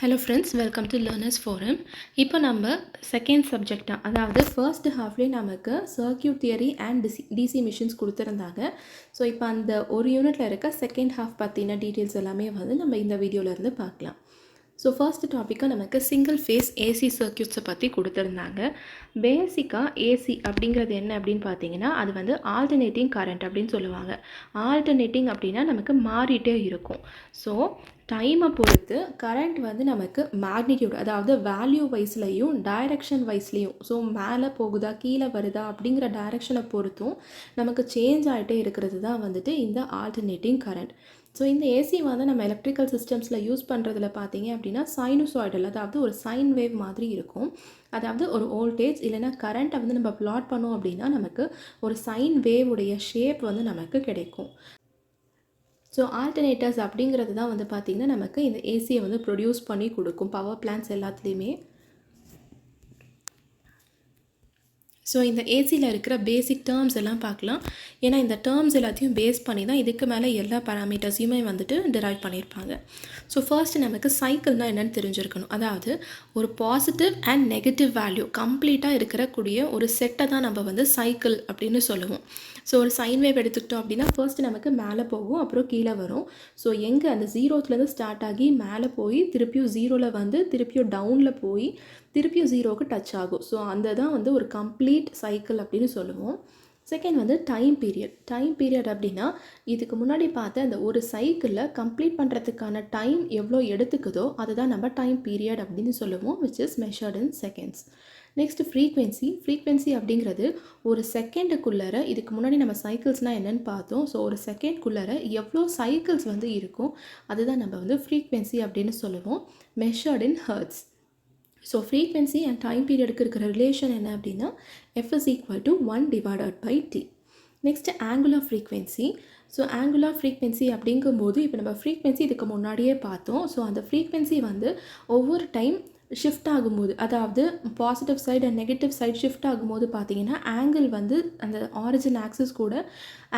Hello friends, welcome to learners forum. இப்போ நம்ம second சப்ஜெக்டாக, அதாவது ஃபர்ஸ்ட் ஹாஃப்லேயே நமக்கு circuit theory and DC machines கொடுத்துருந்தாங்க. ஸோ இப்போ அந்த ஒரு யூனிட்டில் இருக்க செகண்ட் ஹாஃப் பற்றின டீட்டெயில்ஸ் எல்லாமே வந்து நம்ம இந்த வீடியோவிலேருந்து பார்க்கலாம். ஸோ ஃபர்ஸ்ட் டாப்பிக்காக நமக்கு சிங்கிள் ஃபேஸ் ஏசி சர்க்யூட்ஸை பற்றி கொடுத்துருந்தாங்க. பேசிக்காக ஏசி அப்படிங்கிறது என்ன அப்படின்னு பார்த்தீங்கன்னா, அது வந்து ஆல்டர்னேட்டிங் கரண்ட் அப்படின்னு சொல்லுவாங்க. ஆல்டர்னேட்டிங் அப்படின்னா நமக்கு மாறிட்டே இருக்கும். ஸோ டைமை பொறுத்து கரண்ட் வந்து நமக்கு மேக்னிடியூட், அதாவது வேல்யூ வைஸ்லையும் டைரக்ஷன் வைஸ்லையும், ஸோ மேலே போகுதா கீழே வருதா அப்படிங்கிற டைரக்ஷனை பொறுத்தும் நமக்கு சேஞ்ச் ஆகிட்டே இருக்கிறது தான் வந்துட்டு இந்த ஆல்டர்னேட்டிங் கரண்ட். ஸோ இந்த ஏசி வந்து நம்ம எலக்ட்ரிக்கல் சிஸ்டம்ஸில் யூஸ் பண்ணுறதுல பார்த்தீங்க அப்படின்னா சைனுசாய்டல், அதாவது ஒரு சைன் வேவ் மாதிரி இருக்கும். அதாவது ஒரு வோல்டேஜ் இல்லைனா கரண்ட்டை வந்து நம்ம பிளாட் பண்ணோம் அப்படின்னா நமக்கு ஒரு சைன் வேவ் உடைய ஷேப் வந்து நமக்கு கிடைக்கும். ஸோ ஆல்டர்னேட்டர்ஸ் அப்படிங்கிறது தான் வந்து பார்த்திங்கன்னா நமக்கு இந்த ஏசியை வந்து ப்ரொடியூஸ் பண்ணி கொடுக்கும் பவர் பிளான்ட்ஸ் எல்லாத்துலேயுமே. ஸோ இந்த ஏசியில் இருக்கிற பேசிக் டேர்ம்ஸ் எல்லாம் பார்க்கலாம். ஏன்னா இந்த டேர்ம்ஸ் எல்லாத்தையும் பேஸ் பண்ணி தான் இதுக்கு மேலே எல்லா பேராமீட்டர்ஸையுமே வந்துட்டு டிரைவ் பண்ணியிருப்பாங்க. ஸோ ஃபர்ஸ்ட் நமக்கு சைக்கிள்னா என்னென்னு தெரிஞ்சிருக்கணும். அதாவது ஒரு பாசிட்டிவ் அண்ட் நெகட்டிவ் வேல்யூ கம்ப்ளீட்டாக இருக்கக்கூடிய ஒரு செட்டை தான் நம்ம வந்து சைக்கிள் அப்படின்னு சொல்லுவோம். ஸோ ஒரு சைன் வேவ் எடுத்துக்கிட்டோம் அப்படின்னா ஃபர்ஸ்ட் நமக்கு மேலே போகும், அப்புறம் கீழே வரும். ஸோ எங்கே அந்த ஜீரோத்துலேருந்து ஸ்டார்ட் ஆகி மேலே போய் திருப்பியும் ஜீரோவில் வந்து திருப்பியும் டவுனில் போய் திருப்பியும் ஜீரோவுக்கு டச் ஆகும். ஸோ அந்த தான் வந்து ஒரு கம்ப்ளீட் சைக்கிள் அப்படின்னு சொல்லுவோம். செகண்ட் வந்து டைம் பீரியட். டைம் பீரியட் அப்படின்னா இதுக்கு முன்னாடி பார்த்த அந்த ஒரு சைக்கிளில் கம்ப்ளீட் பண்ணுறதுக்கான டைம் எவ்வளோ எடுத்துக்குதோ அதுதான் நம்ம டைம் பீரியட் அப்படின்னு சொல்லுவோம், which is measured in seconds. Next frequency. Frequency அப்படிங்கிறது ஒரு செகண்டுக்குள்ளார, இதுக்கு முன்னாடி நம்ம சைக்கிள்ஸ்னால் என்னென்னு பார்த்தோம். ஸோ ஒரு செகண்ட்குள்ளார எவ்வளோ சைக்கிள்ஸ் வந்து இருக்கும் அதுதான் நம்ம வந்து ஃப்ரீக்வென்சி அப்படின்னு சொல்லுவோம், measured in hertz. So frequency and time பீரியடுக்கு இருக்கிற ரிலேஷன் என்ன அப்படின்னா F is equal to 1 divided by T. Next angular frequency. So angular frequency அப்படிங்கும்போது இப்போ நம்ம ஃப்ரீக்வென்சி இதுக்கு முன்னாடியே பார்த்தோம். ஸோ அந்த ஃப்ரீக்வென்சி வந்து ஒவ்வொரு டைம் ஷிஃப்ட் ஆகும்போது, அதாவது positive side and negative side shift ஆகும்போது பார்த்தீங்கன்னா ஆங்கிள் வந்து அந்த ஆரிஜின் ஆக்சிஸ் கூட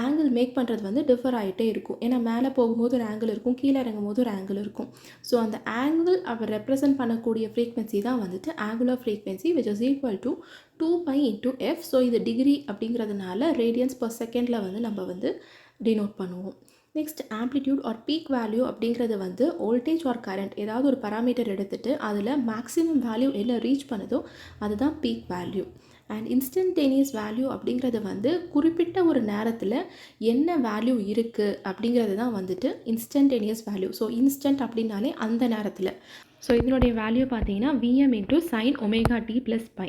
ஆங்கிள் மேக் பண்ணுறது வந்து டிஃபர் ஆகிட்டே இருக்கும். ஏன்னா மேலே போகும்போது ஒரு ஆங்கிள் இருக்கும், கீழே இறங்கும் போது ஒரு ஆங்கிள் இருக்கும். ஸோ அந்த ஆங்கிள் அவர் ரெப்ரசன்ட் பண்ணக்கூடிய ஃப்ரீக்வென்சி தான் வந்துட்டு angular frequency, which is equal to 2π × f. So இது டிகிரி அப்படிங்கிறதுனால ரேடியன்ஸ் பர் செகண்டில் வந்து நம்ம வந்து டினோட் பண்ணுவோம். Next amplitude or peak value அப்படிங்கிறது வந்து வோல்டேஜ் ஆர் கரண்ட் ஏதாவது ஒரு பராமீட்டர் எடுத்துகிட்டு அதில் மேக்ஸிமம் வேல்யூ என்ன ரீச் பண்ணுதோ அதுதான் peak value. And instantaneous value அப்படிங்கிறது வந்து குறிப்பிட்ட ஒரு நேரத்தில் என்ன வேல்யூ இருக்குது அப்படிங்கிறது தான் வந்துட்டு இன்ஸ்டன்டேனியஸ் வேல்யூ. ஸோ இன்ஸ்டன்ட் அப்படின்னாலே அந்த நேரத்தில். ஸோ இதனுடைய வேல்யூ பார்த்தீங்கன்னா Vm × sin ωt + π.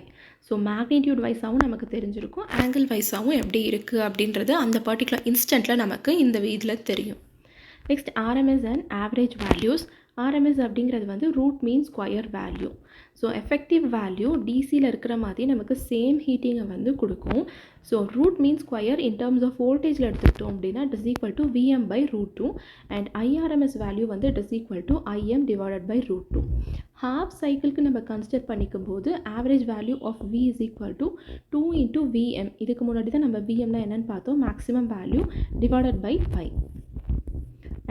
So magnitude வைஸாகவும் நமக்கு தெரிஞ்சிருக்கும், ஆங்கிள் வைஸாகவும் எப்படி இருக்குது அப்படின்றது அந்த பர்டிகுலர் இன்ஸ்டண்ட்டில் நமக்கு இந்த இதில் தெரியும். Next RMS and average values. RMS அப்படிங்கிறது வந்து root mean square value. So effective value டிசியில் இருக்கிற மாதிரி நமக்கு சேம் ஹீட்டிங்கை வந்து கொடுக்கும். So root mean square in terms of வோல்டேஜில் எடுத்துக்கிட்டோம் அப்படின்னா it is equal to Vm/√2 and I RMS value வந்து it is equal to Im/√2. Half சைக்கிளுக்கு நம்ம கன்சிடர் பண்ணிக்கும் போது average value of V is equal to 2 × Vm. இதுக்கு முன்னாடி தான் நம்ம Vmனா என்னென்னு பார்த்தோம், maximum value divided by π.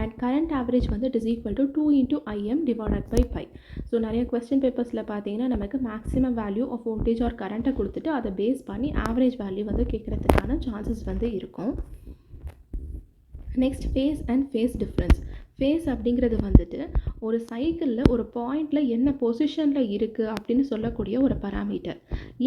And current average வந்து it is equal to 2 × Im divided by π. So நிறைய கொஸ்டின் பேப்பர்ஸில் பார்த்தீங்கன்னா நமக்கு maximum value of voltage or கரண்ட்டை கொடுத்துட்டு அதை பேஸ் பண்ணி ஆவரேஜ் வேல்யூ வந்து கேட்குறதுக்கான சான்சஸ் வந்து இருக்கும். Next phase and phase difference. Phase அப்படிங்கிறது வந்துட்டு ஒரு சைக்கிளில் ஒரு பாயிண்டில் என்ன பொசிஷனில் இருக்குது அப்படின்னு சொல்லக்கூடிய ஒரு பராமீட்டர்.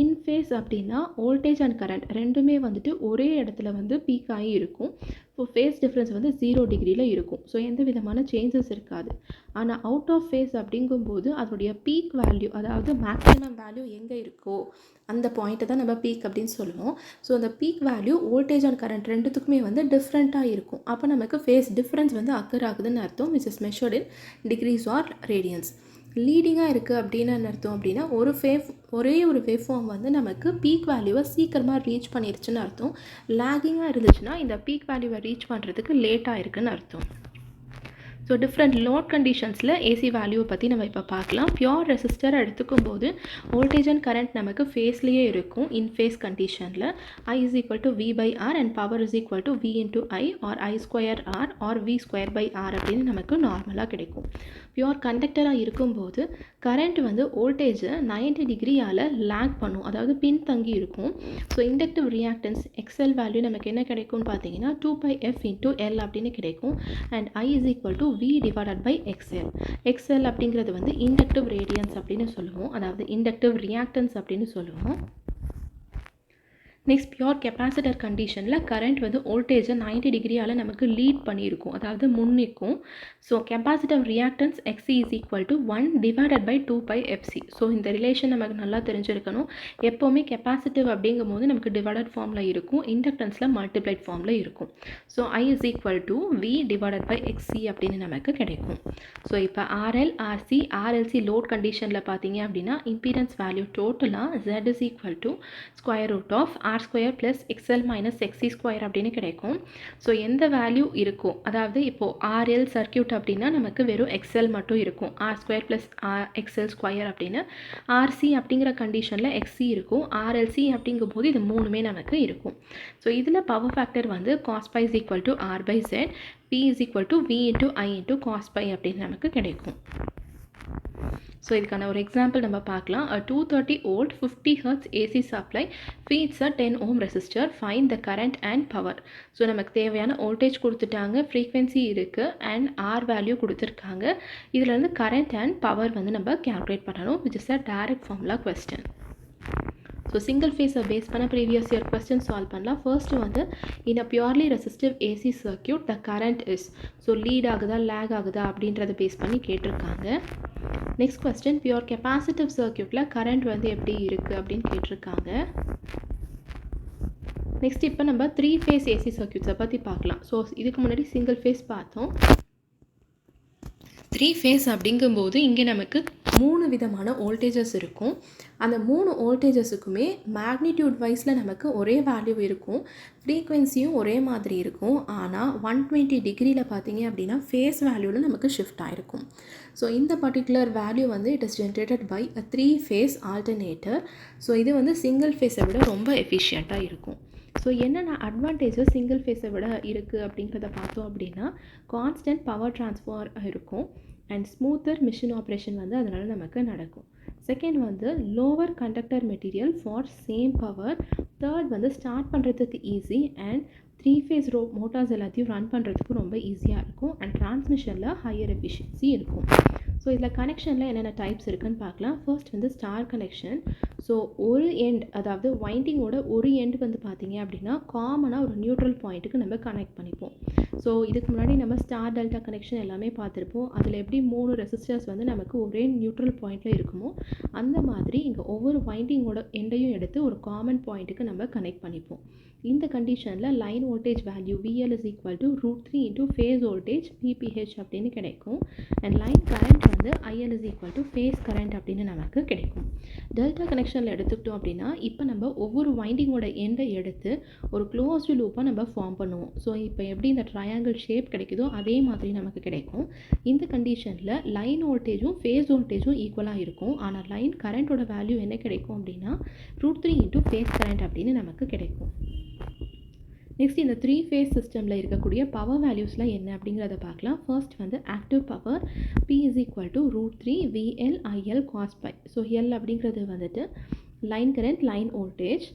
இன் ஃபேஸ் அப்படின்னா வோல்டேஜ் அண்ட் கரண்ட் ரெண்டுமே வந்துட்டு ஒரே இடத்துல வந்து பீக் ஆகி இருக்கும். ஸோ ஃபேஸ் டிஃப்ரென்ஸ் வந்து 0 டிகிரியில் இருக்கும். ஸோ எந்த விதமான சேஞ்சஸ் இருக்காது. ஆனால் அவுட் ஆஃப் ஃபேஸ் அப்படிங்கும்போது அதனுடைய பீக் வேல்யூ, அதாவது மேக்ஸிமம் வேல்யூ எங்கே இருக்கோ அந்த பாயிண்ட்டை தான் நம்ம பீக் அப்படின்னு சொல்லுவோம். ஸோ அந்த peak value voltage and current ரெண்டுத்துக்குமே வந்து டிஃப்ரெண்ட்டாக இருக்கும். அப்போ நமக்கு ஃபேஸ் டிஃப்ரென்ஸ் வந்து அக்கர் ஆகுதுன்னு அர்த்தம், which is measured in degrees or radians. லீடிங்காக இருக்குது அப்படின்னு என்ன அர்த்தம் அப்படின்னா ஒரே ஒரு வேவ் ஃபார்ம் வந்து நமக்கு பீக் வேல்யூவை சீக்கிரமாக ரீச் பண்ணிருச்சுன்னு அர்த்தம். லேகிங்காக இருந்துச்சுன்னா இந்த பீக் வேல்யூவை ரீச் பண்ணுறதுக்கு லேட்டாக இருக்குன்னு அர்த்தம். ஸோ டிஃப்ரெண்ட் லோட் கண்டிஷன்ஸில் ஏசி வேல்யூவை பற்றி நம்ம இப்போ பார்க்கலாம். பியோர் ரெசிஸ்டர் எடுத்துக்கும் போது வோல்டேஜ் அண்ட் கரண்ட் நமக்கு ஃபேஸ்லேயே இருக்கும். இன் ஃபேஸ் கண்டிஷனில் I is equal to V by R and power is equal to V into I or I square R or V square by R அப்படின்னு நமக்கு நார்மலாக கிடைக்கும். பியோர் கண்டக்டராக இருக்கும்போது கரண்ட் வந்து வோல்டேஜை 90 டிகிரியால் லேக் பண்ணும், அதாவது பின்தங்கி இருக்கும். So inductive reactance XL value நமக்கு என்ன கிடைக்கும்னு பார்த்தீங்கன்னா 2πf into L அப்படின்னு கிடைக்கும். And I is equal to V divided by XL. XL அப்படிங்கிறது வந்து இண்டக்டிவ் ரேடியன்ஸ் அப்படின்னு சொல்லுவோம், அதாவது இண்டக்டிவ் ரியாக்டன்ஸ் அப்படின்னு சொல்லுவோம். நெக்ஸ்ட் பியோர் கெப்பாசிட்டர் கண்டிஷனில் கரண்ட் வந்து வோல்டேஜை 90 டிகிரியால் நமக்கு லீட் பண்ணியிருக்கும், அதாவது முன்னிக்கும். So capacitive reactance XC is equal to 1 divided by 2πfc. So இந்த ரிலேஷன் நமக்கு நல்லா தெரிஞ்சிருக்கணும். எப்போவுமே கெப்பாசிட்டிவ் அப்படிங்கும் போது நமக்கு டிவைடட் ஃபார்மில் இருக்கும், இண்டக்டன்ஸில் மல்டிப்ளைட் ஃபார்மில் இருக்கும். So I is equal to V divided by XC அப்படின்னு நமக்கு கிடைக்கும். ஸோ இப்போ RL, RC, RLC லோட் கண்டிஷனில் பார்த்தீங்க அப்படின்னா இம்பீடன்ஸ் வேல்யூ டோட்டலாக Z is equal to square root of R square plus XL minus XC square அப்படின்னு கிடைக்கும். ஸோ எந்த வேல்யூ இருக்கும், அதாவது இப்போது RL சர்க்கியூட் அப்படின்னா நமக்கு வெறும் XL மட்டும் இருக்கும், R square plus XL square அப்படின்னு. RC அப்படிங்கிற கண்டிஷனில் XC இருக்கும், RLC அப்படிங்கும் போது இது மூணுமே நமக்கு இருக்கும். ஸோ இதில் பவர் ஃபேக்டர் வந்து cos pi is equal to R by Z, P is equal to V into I into cos pi அப்படின்னு நமக்கு கிடைக்கும். ஸோ இதுக்கான ஒரு எக்ஸாம்பிள் நம்ம பார்க்கலாம். 230 volt 50 Hz AC supply feeds a 10 ohm resistor. Find the current and power. So நமக்கு தேவையான voltage கொடுத்துட்டாங்க, ஃப்ரீக்வன்சி இருக்குது அண்ட் ஆர் வேல்யூ கொடுத்துருக்காங்க. இதில் வந்து கரண்ட் அண்ட் பவர் வந்து நம்ம கேல்குலேட் பண்ணணும், which is a direct formula question. ஸோ சிங்கிள் ஃபேஸை பேஸ் பண்ண ப்ரீவியஸ் இயர் கொஸ்டின் சால்வ் பண்ணலாம். ஃபர்ஸ்ட்டு வந்து in a purely resistive AC circuit the current is, so lead ஆகுதா லேக் ஆகுதா அப்படின்றத பேஸ் பண்ணி கேட்டிருக்காங்க. நெக்ஸ்ட் கொஸ்டின் பியூர் கெப்பாசிட்டிவ் சர்க்கியூட்டில் கரண்ட் வந்து எப்படி இருக்குது அப்படின்னு கேட்டிருக்காங்க. நெக்ஸ்ட் இப்போ நம்ம 3 ஃபேஸ் ஏசி சர்க்கியூட்ஸை பற்றி பார்க்கலாம். ஸோ இதுக்கு முன்னாடி சிங்கிள் ஃபேஸ் பார்த்தோம். 3 ஃபேஸ் அப்படிங்கும்போது இங்கே நமக்கு 3 விதமான வோல்டேஜஸ் இருக்கும். அந்த 3 வோல்டேஜஸுக்குமே மேக்னிடியூட் வைஸில் நமக்கு ஒரே வேல்யூ இருக்கும், ஃப்ரீக்வன்சியும் ஒரே மாதிரி இருக்கும். ஆனால் 120 டிகிரியில் பார்த்தீங்க அப்படின்னா ஃபேஸ் வேல்யூவில் நமக்கு ஷிஃப்ட் ஆகிருக்கும். ஸோ இந்த பர்டிகுலர் வேல்யூ வந்து it is generated by a 3 phase alternator. So இது வந்து சிங்கிள் ஃபேஸை விட ரொம்ப எஃபிஷியண்ட்டாக இருக்கும். ஸோ என்னென்ன அட்வான்டேஜஸ் சிங்கிள் ஃபேஸை விட இருக்குது அப்படிங்கிறத பார்த்தோம் அப்படின்னா கான்ஸ்டன்ட் பவர் ட்ரான்ஸ்ஃபர் இருக்கும் அண்ட் ஸ்மூத்தர் மிஷின் ஆப்ரேஷன் வந்து அதனால் நமக்கு நடக்கும். செகண்ட் வந்து lower conductor material for same power. Third வந்து ஸ்டார்ட் பண்ணுறதுக்கு ஈஸி அண்ட் 3 ஃபேஸ் மோட்டார்ஸ் எல்லாத்தையும் ரன் பண்ணுறதுக்கு ரொம்ப ஈஸியாக இருக்கும் அண்ட் டிரான்ஸ்மிஷனில் ஹையர் எஃபிஷியன்சி இருக்கும். ஸோ இதில் கனெக்ஷனில் என்னென்ன டைப்ஸ் இருக்குதுன்னு பார்க்கலாம். ஃபர்ஸ்ட் வந்து ஸ்டார் கனெக்ஷன். ஸோ ஒரு எண்ட், அதாவது வைண்டிங்கோட ஒரு எண்ட் வந்து பார்த்தீங்க அப்படின்னா காமனாக ஒரு நியூட்ரல் பாயிண்ட்டுக்கு நம்ம கனெக்ட் பண்ணிப்போம். ஸோ இதுக்கு முன்னாடி நம்ம ஸ்டார் டெல்டா கனெக்ஷன் எல்லாமே பார்த்துருப்போம். அதில் எப்படி 3 ரெசிஸ்டர்ஸ் வந்து நமக்கு ஒரே நியூட்ரல் பாயிண்டில் இருக்குமோ அந்த மாதிரி இங்கே ஒவ்வொரு வைண்டிங்கோட எண்டையும் எடுத்து ஒரு காமன் பாயிண்ட்டுக்கு நம்ம கனெக்ட் பண்ணிப்போம். இந்த கண்டிஷனில் line voltage value VL is equal to √3 into phase voltage PPH அப்படின்னு கிடைக்கும். அண்ட் லைன் கரண்ட் வந்து IL is equal to phase current அப்படின்னு நமக்கு கிடைக்கும். டெல்டா கனெக்ஷனில் எடுத்துக்கிட்டோம் அப்படின்னா இப்போ நம்ம ஒவ்வொரு வைண்டிங்கோட எண்டை எடுத்து ஒரு க்ளோஸ்டு லூப்பாக நம்ம ஃபார்ம் பண்ணுவோம். ஸோ இப்போ எப்படி இந்த ட்ரையாங்கிள் ஷேப் கிடைக்குதோ அதே மாதிரி நமக்கு கிடைக்கும். இந்த கண்டிஷனில் லைன் வோல்டேஜும் ஃபேஸ் வோல்டேஜும் ஈக்குவலாக இருக்கும். ஆனால் லைன் கரண்ட்டோட வேல்யூ என்ன கிடைக்கும் அப்படின்னா √3 into phase current அப்படின்னு நமக்கு கிடைக்கும். நெக்ஸ்ட் இந்த 3 ஃபேஸ் சிஸ்டமில் இருக்கக்கூடிய பவர் வேல்யூஸ்லாம் என்ன அப்படிங்கிறத பார்க்கலாம். ஃபர்ஸ்ட் வந்து active power P is equal to √3 VL IL cos pi. So L அப்படிங்கிறது வந்துட்டு line current, line voltage.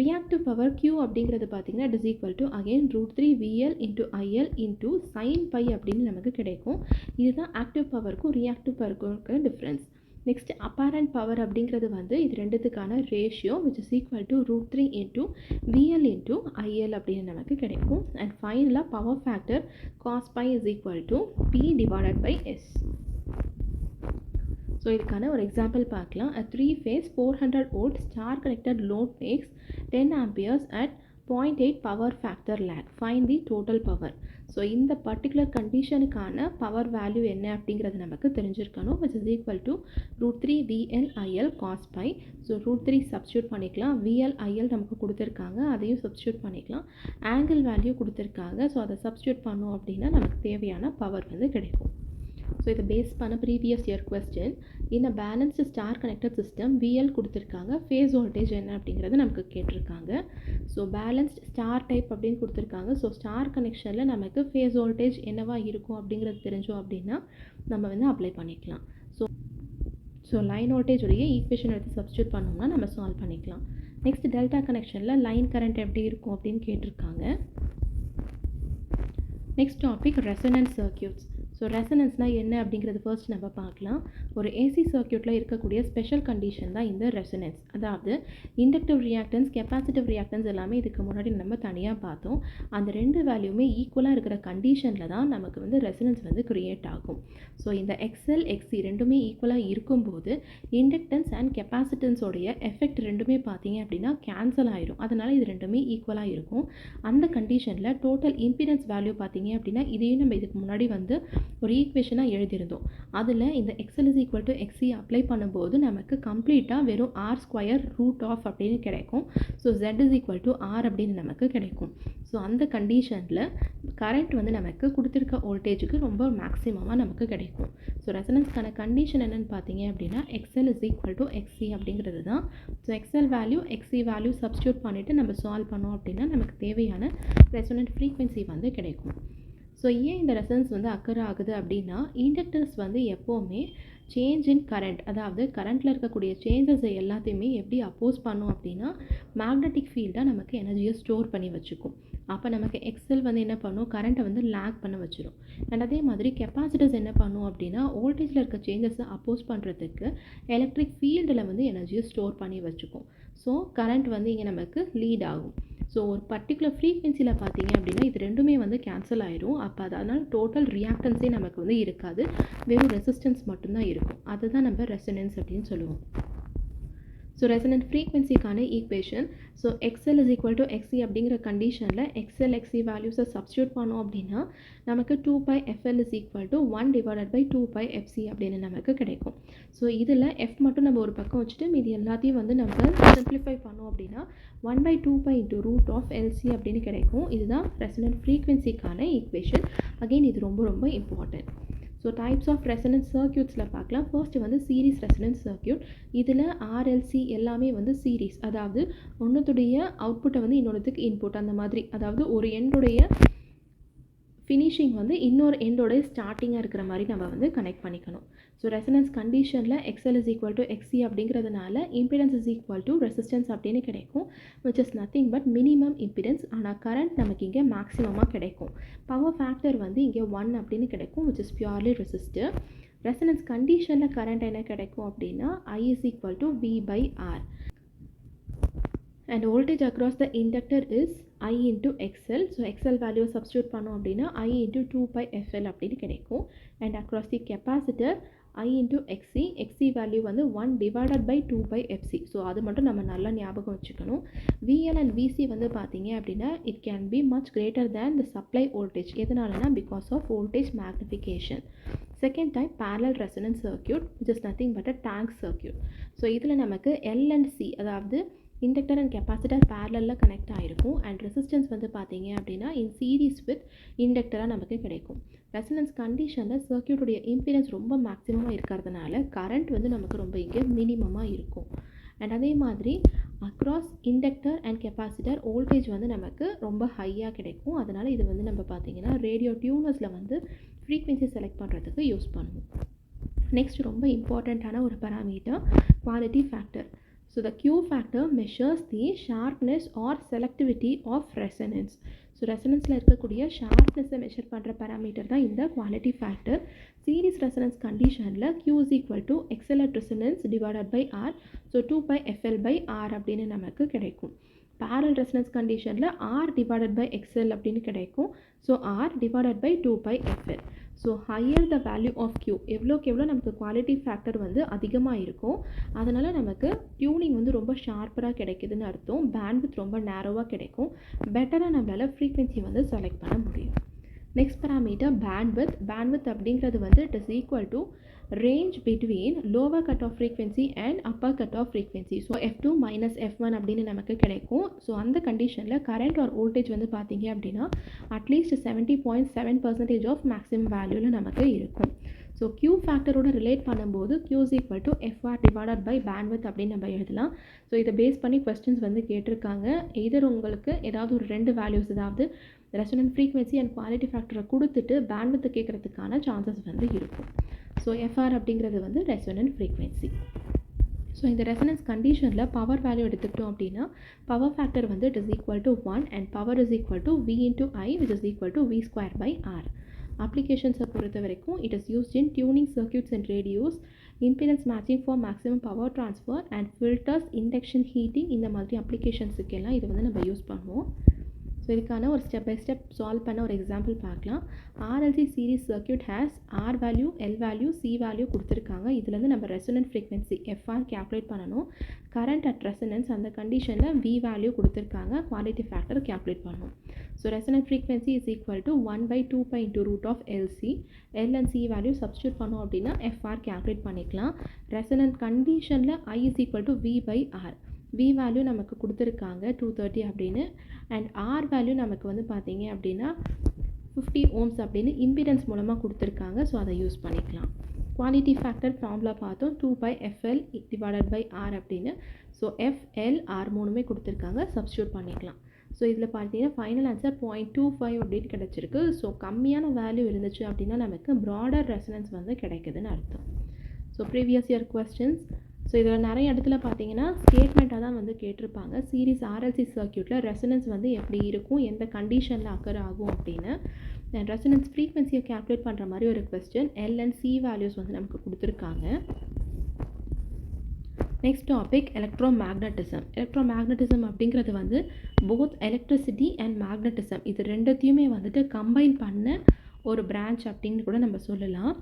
Reactive power Q அப்படிங்கிறது பார்த்தீங்கன்னா it is equal to again √3 VL into IL into sin pi அப்படின்னு நமக்கு கிடைக்கும். இதுதான் active பவருக்கும் reactive பவருக்கும் இருக்கிற difference. Next apparent power அப்படிங்கிறது வந்து இது ரெண்டுத்துக்கான ratio which is equal to √3 into VL into IL அப்படின்னு நமக்கு கிடைக்கும். அண்ட் ஃபைனலாக power factor cos pi is equal to P divided by S. So இதுக்கான ஒரு எக்ஸாம்பிள் பார்க்கலாம். A 3 phase 400 volt star connected load makes 10 amperes at 0.8 power factor lag. Find the total power. So இந்த particular கண்டிஷனுக்கான power value என்ன அப்படிங்கிறது நமக்கு தெரிஞ்சிருக்கணும். which is equal to √3 VLIL cos pi. So √3 substitute பண்ணிக்கலாம். VLIL நமக்கு கொடுத்துருக்காங்க, அதையும் சப்ஸ்டியூட் பண்ணிக்கலாம். ஆங்கிள் வேல்யூ கொடுத்துருக்காங்க, ஸோ அதை சப்ஸ்டியூட் பண்ணோம் அப்படின்னா நமக்கு தேவையான பவர் வந்து கிடைக்கும். ஸோ இதை பேஸ் பண்ண previous year question in a balanced star connected system VL கொடுத்துருக்காங்க. ஃபேஸ் வோல்டேஜ் என்ன அப்படிங்கிறது நமக்கு கேட்டிருக்காங்க. ஸோ பேலன்ஸ்ட் ஸ்டார் டைப் அப்படின்னு கொடுத்துருக்காங்க. ஸோ ஸ்டார் கனெக்ஷனில் நமக்கு ஃபேஸ் வோல்டேஜ் என்னவா இருக்கும் அப்படிங்கிறது தெரிஞ்சோம் அப்படின்னா நம்ம வந்து அப்ளை பண்ணிக்கலாம். ஸோ லைன் வோல்டேஜ் உடைய ஈக்குவேஷன் எடுத்து சப்ஸ்டியூட் பண்ணோம்னா நம்ம சால்வ் பண்ணிக்கலாம். நெக்ஸ்ட் டெல்டா கனெக்ஷனில் லைன் கரண்ட் எப்படி இருக்கும் அப்படின்னு கேட்டிருக்காங்க. Next topic resonance circuits. So ரெசனன்ஸ்னால் என்ன அப்படிங்கிறது ஃபர்ஸ்ட் நம்ம பார்க்கலாம். ஒரு ஏசி சர்க்யூட்டில் இருக்கக்கூடிய ஸ்பெஷல் கண்டிஷன் தான் இந்த ரெசனன்ஸ். அதாவது இண்டக்டிவ் ரியாக்டன்ஸ், கெப்பாசிட்டிவ் ரியாக்டன்ஸ் எல்லாமே இதுக்கு முன்னாடி நம்ம தனியாக பார்த்தோம். அந்த ரெண்டு வேல்யூமே ஈக்குவலாக இருக்கிற கண்டிஷனில் தான் நமக்கு வந்து ரெசனன்ஸ் வந்து க்ரியேட் ஆகும். ஸோ இந்த XL XC ரெண்டுமே ஈக்குவலாக இருக்கும்போது இண்டக்டன்ஸ் அண்ட் கெப்பாசிட்டன்ஸோடைய எஃபெக்ட் ரெண்டுமே பார்த்தீங்க அப்படின்னா கேன்சல் ஆயிரும். அதனால் இது ரெண்டுமே ஈக்குவலாக இருக்கும். அந்த கண்டிஷனில் டோட்டல் இம்பிடன்ஸ் வேல்யூ பார்த்தீங்க அப்படின்னா இதையும் நம்ம இதுக்கு முன்னாடி வந்து ஒரு ஈக்குவேஷனாக எழுதியிருந்தோம். அதில் இந்த XL is equal to XC apply பண்ணும்போது நமக்கு கம்ப்ளீட்டாக வெறும் R² அப்படின்னு கிடைக்கும். So Z is equal to R அப்படின்னு நமக்கு கிடைக்கும். ஸோ அந்த கண்டிஷனில் கரண்ட் வந்து நமக்கு கொடுத்துருக்க வோல்டேஜுக்கு ரொம்ப மேக்ஸிமமாக நமக்கு கிடைக்கும். ஸோ ரெசனன்ஸ்க்கான கண்டிஷன் என்னென்னு பார்த்தீங்க அப்படின்னா XL is equal to XC அப்படிங்கிறது தான். So XL value XC value substitute பண்ணிவிட்டு நம்ம சால்வ் பண்ணோம் அப்படின்னா நமக்கு தேவையான ரெசனன்ட் ஃப்ரீக்வன்சி வந்து கிடைக்கும். ஸோ ஏன் இந்த ரெசனன்ஸ் வந்து அக்கர் ஆகுது அப்படின்னா இண்டக்டர்ஸ் வந்து எப்போவுமே சேஞ்ச் இன் கரண்ட், அதாவது கரண்ட்டில் இருக்கக்கூடிய சேஞ்சஸை எல்லாத்தையுமே எப்படி அப்போஸ் பண்ணும் அப்படின்னா மேக்னெட்டிக் ஃபீல்டாக நமக்கு எனர்ஜியை ஸ்டோர் பண்ணி வச்சுக்கும். அப்போ நமக்கு XL வந்து என்ன பண்ணும், கரண்ட்டை வந்து லேக் பண்ண வச்சிடும். அண்ட் அதே மாதிரி கெப்பாசிட்டர்ஸ் என்ன பண்ணும் அப்படின்னா வோல்டேஜில் இருக்க சேஞ்சஸை அப்போஸ் பண்ணுறதுக்கு எலக்ட்ரிக் ஃபீல்டில் வந்து எனர்ஜியை ஸ்டோர் பண்ணி வச்சுக்கும். ஸோ கரண்ட் வந்து இங்கே நமக்கு லீட் ஆகும். ஸோ ஒரு பர்டிகுலர் ஃப்ரீக்வன்சியில் பார்த்தீங்க அப்படின்னா இது ரெண்டுமே வந்து கேன்சல் ஆயிரும். அப்போ அதனால் டோட்டல் ரியாக்டன்ஸே நமக்கு வந்து இருக்காது, வெறும் ரெசிஸ்டன்ஸ் மட்டும்தான் இருக்கும். அதுதான் நம்ம ரெசனன்ஸ் அப்படின்னு சொல்லுவோம். ஸோ ரெசனன்ட் ஃப்ரீக்வன்சிக்கான equation, so XL is equal to XC அப்படிங்கிற கண்டிஷனில் XL XC வேல்யூஸை சப்ஸ்டியூட் பண்ணோம் அப்படின்னா நமக்கு 2πfL is equal to 1 divided by 2πfC அப்படின்னு நமக்கு கிடைக்கும். ஸோ இதில் F மட்டும் நம்ம ஒரு பக்கம் வச்சுட்டு மீதி எல்லாத்தையும் வந்து நம்ம சிம்பிளிஃபை பண்ணோம் அப்படின்னா 1/2π into √LC அப்படின்னு கிடைக்கும். இதுதான் ரெசனன்ட் ஃப்ரீக்வன்சிக்கான ஈக்குவேஷன். அகெயின் இது ரொம்ப ரொம்ப important. So types of resonance சர்க்யூட்ஸில் பார்க்கலாம். ஃபர்ஸ்ட்டு வந்து சீரிஸ் ரெசனன்ஸ் சர்க்யூட். இதில் RLC எல்லாமே வந்து சீரிஸ், அதாவது ஒன்றுத்துடைய அவுட்புட்டை வந்து இன்னொருத்துக்கு இன்புட் அந்த மாதிரி, அதாவது ஒரு எண்டுடைய ஃபினிஷிங் வந்து இன்னொரு எண்டோடைய ஸ்டார்டிங்காக இருக்கிற மாதிரி நம்ம வந்து கனெக்ட் பண்ணிக்கணும். ஸோ ரெசனன்ஸ் கண்டிஷனில் XL is equal to XC அப்படிங்கிறதுனால impedance is equal to resistance அப்படின்னு கிடைக்கும், which is nothing but minimum impedance. ஆனால் கரண்ட் நமக்கு இங்கே மேக்ஸிமமாக கிடைக்கும். பவர் ஃபேக்டர் வந்து இங்கே 1 அப்படின்னு கிடைக்கும், which is purely resistor. Resonance கண்டிஷனில் கரண்ட் என்ன கிடைக்கும் அப்படின்னா I is equal to V/R. And voltage across the inductor is I into XL. So XL value substitute பண்ணோம் அப்படின்னா I into 2πfL அப்படின்னு கிடைக்கும். And across the capacitor I into XC. XC value வந்து 1 divided by 2πfC. So அது மட்டும் நம்ம நல்லா ஞாபகம் வச்சுக்கணும். VL and VC வந்து பார்த்தீங்க அப்படின்னா it can be much greater than the supply voltage. எதனாலனா because of voltage magnification. Second type parallel resonance circuit, which is nothing but a tank circuit. So இதில் நமக்கு L and C, அதாவது inductor and capacitor பேரலில் connect ஆகிருக்கும். And resistance வந்து பார்த்தீங்க அப்படின்னா இன் series with இண்டக்டராக நமக்கு கிடைக்கும். ரெசனன்ஸ் கண்டிஷனில் சர்க்யூட்டுடைய இம்பிடன்ஸ் ரொம்ப மேக்ஸிமமாக இருக்கிறதுனால கரண்ட் வந்து நமக்கு ரொம்ப இங்கே மினிமமாக இருக்கும். அண்ட் அதே மாதிரி across inductor and capacitor voltage வந்து நமக்கு ரொம்ப ஹையாக கிடைக்கும். அதனால் இது வந்து நம்ம பார்த்தீங்கன்னா ரேடியோ டியூனர்ஸில் வந்து ஃப்ரீக்வன்சி செலக்ட் பண்ணுறதுக்கு யூஸ் பண்ணுவோம். நெக்ஸ்ட் ரொம்ப இம்பார்ட்டண்ட்டான ஒரு parameter quality factor. So the Q factor measures the sharpness or selectivity of resonance. So ரெசனன்ஸில் இருக்கக்கூடிய ஷார்ப்னஸை மெஷர் பண்ணுற பேராமீட்டர் தான் இந்த குவாலிட்டி ஃபேக்டர். சீரிஸ் ரெசனன்ஸ் கண்டிஷனில் Q is equal to XL at resonance divided by R. So 2πfL/R அப்படின்னு நமக்கு கிடைக்கும். parallel resonance கண்டிஷனில் R divided by XL அப்படின்னு கிடைக்கும். So R divided by 2πfL. So higher the value of Q, எவ்வளோக்கு எவ்வளோ நமக்கு குவாலிட்டி ஃபேக்டர் வந்து அதிகமாக இருக்கும், அதனால் நமக்கு டியூனிங் வந்து ரொம்ப ஷார்ப்பராக கிடைக்குதுன்னு அர்த்தம். பேண்ட்வித் ரொம்ப நேரோவாக கிடைக்கும். பெட்டராக நம்மளால் ஃப்ரீக்வென்சி வந்து செலக்ட் பண்ண முடியும். நெக்ஸ்ட் பேராமீட்டர் பேண்ட்வித் அப்படிங்கிறது வந்து it is equal to range between lower cutoff frequency and upper cutoff frequency. So F2 minus F1 அப்படின்னு நமக்கு கிடைக்கும். ஸோ அந்த கண்டிஷனில் கரண்ட் ஆர் வோல்டேஜ் வந்து பார்த்தீங்க அப்படின்னா அட்லீஸ்ட் 70.7% ஆஃப் மேக்ஸிமம் வேல்யூவில் நமக்கு இருக்கும். ஸோ Q ஃபேக்டரோட ரிலேட் பண்ணும்போது Q is equal to FR divided by bandwidth அப்படின்னு நம்ம எழுதலாம். ஸோ இதை பேஸ் பண்ணி கொஸ்டின்ஸ் வந்து கேட்டிருக்காங்க. எதர் உங்களுக்கு ஏதாவது ஒரு 2 வேல்யூஸ், அதாவது ரெசனன்ட் ஃப்ரீக்வன்சி அண்ட் குவாலிட்டி ஃபேக்டரை கொடுத்துட்டு பேண்ட்வித் கேட்குறதுக்கான சான்சஸ் வந்து இருக்கும். ஸோ FR அப்படிங்கிறது வந்து ரெசனன்ட் ஃப்ரீக்வன்சி. ஸோ இந்த ரெசனன்ஸ் கண்டிஷனில் பவர் வேல்யூ எடுத்துக்கிட்டோம் அப்படின்னா பவர் ஃபேக்டர் வந்து it is equal to 1 and power is equal to V into I which is equal to V square by R. அப்ளிகேஷன்ஸை பொறுத்த வரைக்கும் it is used in tuning circuits and radios, impedance matching for maximum power transfer and filters, induction heating, இந்த மாதிரி அப்ளிகேஷன்ஸுக்கெல்லாம் இது வந்து நம்ம use பண்ணுவோம். So இதுக்கான ஒரு ஸ்டெப் பை ஸ்டெப் சால்வ் பண்ண ஒரு எக்ஸாம்பிள் பார்க்கலாம். RLC series circuit has R value, L value, C value கொடுத்துருக்காங்க. இதுலேருந்து நம்ம ரெசனன்ட் ஃப்ரீக்வன்சி FR கேல்குலேட் பண்ணணும். கரண்ட் அட் ரெசனன்ஸ் அந்த கண்டிஷனில் V வேல்யூ கொடுத்துருக்காங்க. குவாலிட்டி ஃபேக்டர் கேல்குலேட் பண்ணணும். So resonant frequency is equal to 1/2π into root of LC. L and C value substitute பண்ணோம் அப்படின்னா FR கேல்குலேட் பண்ணிக்கலாம். ரெசனன்ட் கண்டிஷனில் I is equal to V/R. V value நமக்கு கொடுத்துருக்காங்க 230 அப்படின்னு, அண்ட் R வேல்யூ நமக்கு வந்து பார்த்தீங்க அப்படின்னா 50 ohms அப்படின்னு இம்பிடன்ஸ் மூலமாக கொடுத்துருக்காங்க. ஸோ அதை யூஸ் பண்ணிக்கலாம். குவாலிட்டி ஃபேக்டர் ஃபார்முலா பார்த்தோம் 2πFL டிவைடட் பை R அப்படின்னு. ஸோ FL R மூணுமே கொடுத்துருக்காங்க, சப்ஸ்டியூட் பண்ணிக்கலாம். ஸோ இதில் பார்த்தீங்கன்னா ஃபைனல் ஆன்சர் 0.25 அப்படின்னு கிடச்சிருக்கு. ஸோ கம்மியான வேல்யூ இருந்துச்சு அப்படின்னா நமக்கு ப்ராடர் ரெசனன்ஸ் வந்து கிடைக்குதுன்னு அர்த்தம். So previous year questions. So இதில் நிறைய இடத்துல பார்த்தீங்கன்னா ஸ்டேட்மெண்ட்டாக தான் வந்து கேட்டிருப்பாங்க. சீரிஸ் RLC சர்க்யூட்டில் ரெசனன்ஸ் வந்து எப்படி இருக்கும், எந்த கண்டிஷனில் அக்கர் ஆகும் அப்படின்னு. ரெசனன்ஸ் ஃப்ரீக்வன்சியை கேல்குலேட் பண்ணுற மாதிரி ஒரு question. L and C values வந்து நமக்கு கொடுத்துருக்காங்க. Next topic எலக்ட்ரோமேக்னட்டிசம். எலக்ட்ரோமேக்னட்டிசம் அப்படிங்கிறது வந்து போத் எலக்ட்ரிசிட்டி அண்ட் மேக்னட்டிசம் இது ரெண்டுத்தையுமே வந்துட்டு கம்பைன் பண்ண ஒரு பிரான்ச் அப்படின்னு கூட நம்ம சொல்லலாம்.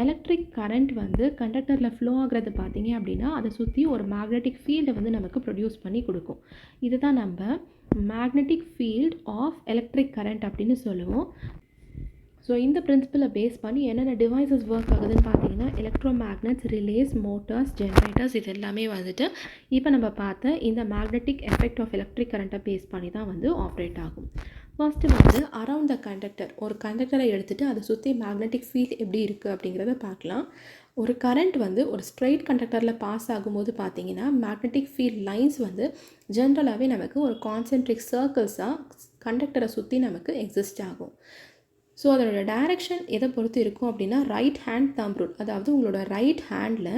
எலக்ட்ரிக் கரண்ட் வந்து கண்டக்டரில் ஃப்ளோ ஆகிறது பார்த்தீங்க அப்படின்னா அதை சுற்றி ஒரு மேக்னெட்டிக் ஃபீல்டை வந்து நமக்கு ப்ரொடியூஸ் பண்ணி கொடுக்கும். இதுதான் நம்ம magnetic field of electric current அப்படின்னு சொல்லுவோம். ஸோ இந்த பிரின்சிபலை பேஸ் பண்ணி என்னென்ன டிவைசஸ் ஒர்க் ஆகுதுன்னு பார்த்தீங்கன்னா எலக்ட்ரோமேக்னட்ஸ், ரிலேஸ், மோட்டார்ஸ், ஜென்ரேட்டர்ஸ், இது எல்லாமே வந்துட்டு இப்போ நம்ம பார்த்த இந்த மேக்னெட்டிக் எஃபெக்ட் ஆஃப் எலக்ட்ரிக் கரண்ட்டை பேஸ் பண்ணி தான் வந்து ஆப்ரேட் ஆகும். ஃபர்ஸ்ட்டு வந்து அரவுண்ட் த கண்டக்டர், ஒரு கண்டக்டரை எடுத்துகிட்டு அதை சுற்றி மேக்னெட்டிக் ஃபீல்ட் எப்படி இருக்குது அப்படிங்கிறத பார்க்கலாம். ஒரு கரண்ட் வந்து ஒரு ஸ்ட்ரெயிட் கண்டக்டரில் பாஸ் ஆகும்போது பார்த்தீங்கன்னா மேக்னெட்டிக் ஃபீல்ட் லைன்ஸ் வந்து ஜென்ரலாகவே நமக்கு ஒரு கான்சென்ட்ரிக் சர்க்கிள்ஸாக கண்டக்டரை சுற்றி நமக்கு எக்ஸிஸ்ட் ஆகும். ஸோ அதோட டைரெக்ஷன் எதை பொறுத்து இருக்கும் அப்படின்னா ரைட் ஹேண்ட் தம்ப் ரூல், அதாவது உங்களோட ரைட் ஹேண்டில்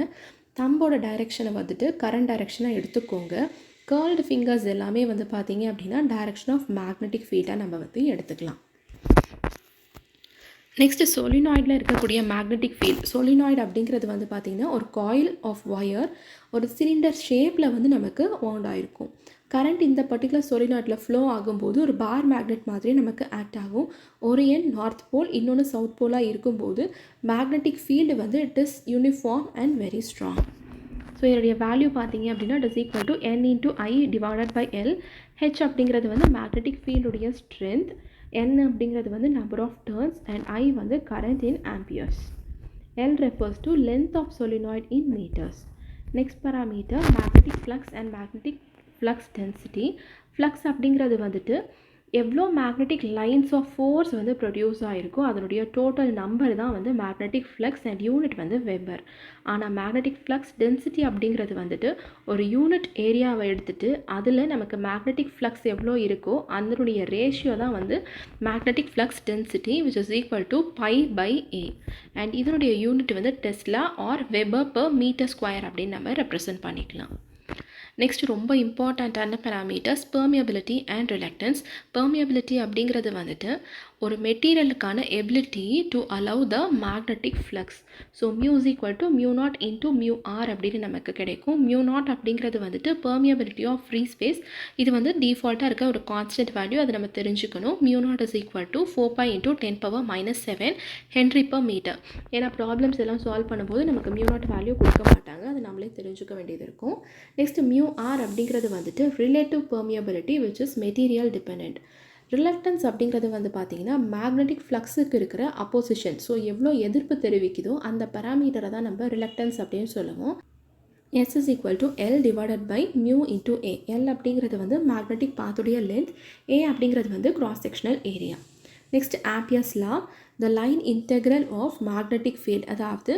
தம்போட டைரெக்ஷனை வந்துட்டு கரண்ட் டைரெக்ஷனாக எடுத்துக்கோங்க. கர்ல்டு ஃபிங்கர்ஸ் எல்லாமே வந்து பார்த்தீங்க அப்படின்னா டைரெக்ஷன் ஆஃப் மேக்னெட்டிக் ஃபீல்டாக நம்ம வந்து எடுத்துக்கலாம். நெக்ஸ்ட்டு சொலினாய்டில் இருக்கக்கூடிய மேக்னெட்டிக் ஃபீல்ட். சொலினாய்டு அப்படிங்கிறது வந்து பார்த்திங்கன்னா ஒரு காயில் ஆஃப் ஒயர் ஒரு சிலிண்டர் ஷேப்பில் வந்து நமக்கு வவுண்ட் ஆகிருக்கும். கரண்ட் இந்த பர்டிகுலர் சொலினாய்டில் ஃப்ளோ ஆகும்போது ஒரு பார் மேக்னெட் மாதிரி நமக்கு ஆக்ட் ஆகும். ஒரு எண்ட் நார்த் போல், இன்னொன்று சவுத் போலாக இருக்கும்போது மேக்னெட்டிக் ஃபீல்டு வந்து it is uniform and very strong. So இதனுடைய வேல்யூ பார்த்தீங்க அப்படின்னா it is equal to N into I divided by L. H அப்படிங்கிறது வந்து மேக்னெட்டிக் ஃபீல்டுடைய ஸ்ட்ரென்த், N அப்படிங்கிறது வந்து number of turns and I வந்து current in amperes. L refers to length of solenoid in meters. Next parameter magnetic flux and magnetic flux density. Flux அப்படிங்கிறது வந்துட்டு எவ்வளோ magnetic lines of force வந்து produce ஆகிருக்கோ அதனுடைய total number தான் வந்து magnetic flux and unit வந்து weber. ஆனால் magnetic flux density அப்படிங்கிறது வந்துட்டு ஒரு யூனிட் ஏரியாவை எடுத்துகிட்டு அதில் நமக்கு மேக்னெட்டிக் ஃப்ளக்ஸ் எவ்வளோ இருக்கோ அதனுடைய ரேஷியோ தான் வந்து magnetic flux density which is equal to π/A. And இதனுடைய யூனிட் வந்து tesla or weber per metre square அப்படின்னு நம்ம ரெப்ரசன்ட் பண்ணிக்கலாம். நெக்ஸ்ட் ரொம்ப இம்பார்ட்டண்ட்டான parameters permeability and reluctance. Permeability அப்படிங்கிறது வந்துட்டு ஒரு மெட்டீரியலுக்கான ability to allow the magnetic flux. So mu is equal to mu nought into mu R அப்படின்னு நமக்கு கிடைக்கும். மியூ நாட் அப்படிங்கிறது வந்துட்டு பெர்மியபிலிட்டி ஆஃப் ஃப்ரீ ஸ்பேஸ். இது வந்து டிஃபால்ட்டாக இருக்க ஒரு கான்ஸ்டன்ட் வேல்யூ, அதை நம்ம தெரிஞ்சுக்கணும். Mu nought is equal to 4π into 10⁻⁷ henry per metre. ஏன்னா ப்ராப்ளம்ஸ் எல்லாம் சால்வ் பண்ணும்போது நமக்கு மியூ நாட் வேல்யூ கொடுக்க மாட்டாங்க, அது நம்மளே தெரிஞ்சுக்க வேண்டியது இருக்கும். நெக்ஸ்ட் மியூ ஆர் அப்படிங்கிறது வந்துட்டு relative permeability which is material depend. Reluctance அப்படிங்கிறது வந்து பார்த்திங்கன்னா மேக்னெட்டிக் ஃப்ளக்ஸுக்கு இருக்கிற அப்போசிஷன். ஸோ எவ்வளோ எதிர்ப்பு தெரிவிக்குதோ அந்த பராமீட்டரை தான் நம்ம ரிலக்டன்ஸ் அப்படின்னு சொல்லுவோம். S is equal to L divided by mu into A. L அப்படிங்கிறது வந்து மேக்னெட்டிக் பாத்துடைய லென்த், A அப்படிங்கிறது வந்து cross sectional area. Next Ampere's law, the line integral of magnetic field, அதாவது